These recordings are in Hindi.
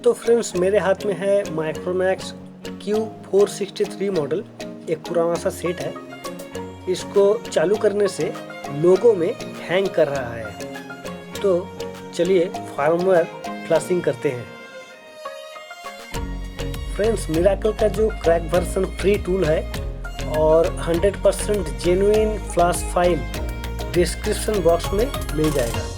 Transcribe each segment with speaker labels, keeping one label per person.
Speaker 1: तो फ्रेंड्स मेरे हाथ में है माइक्रोमैक्स Q463 मॉडल, एक पुराना सा सेट है। इसको चालू करने से लोगो में हैंग कर रहा है। तो चलिए फर्मवेयर फ्लशिंग करते हैं। फ्रेंड्स मिराकल का जो क्रैक वर्जन फ्री टूल है और 100% genuine flash file description box में मिल जाएगा।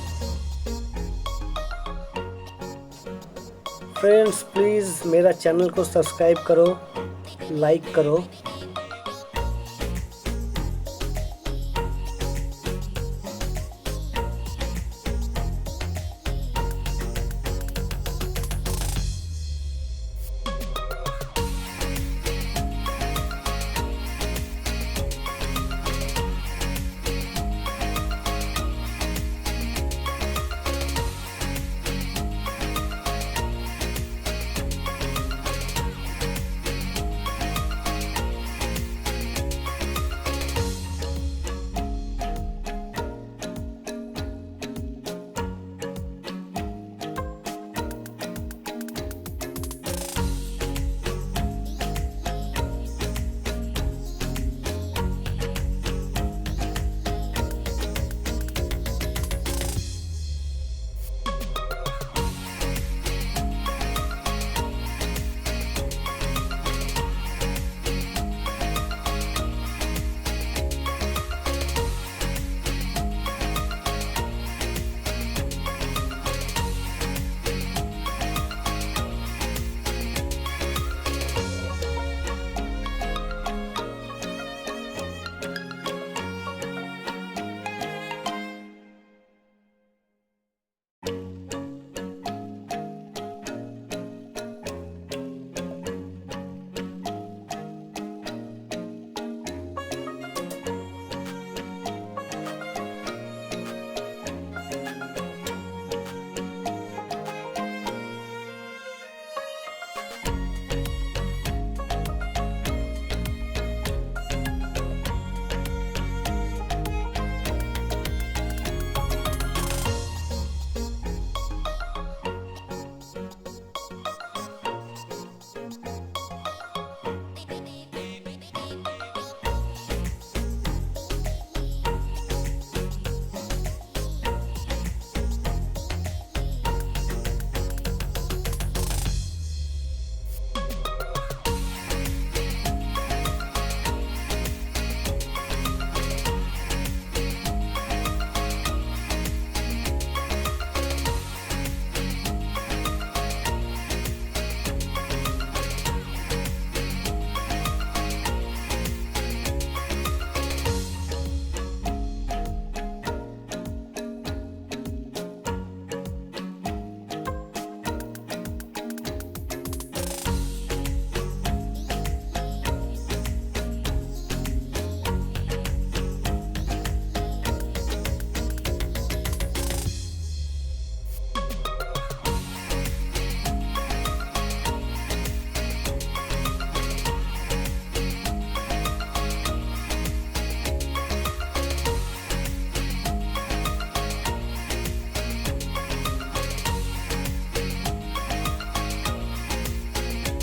Speaker 1: फ्रेंड्स प्लीज़ मेरा चैनल को सब्सक्राइब करो, लाइक करो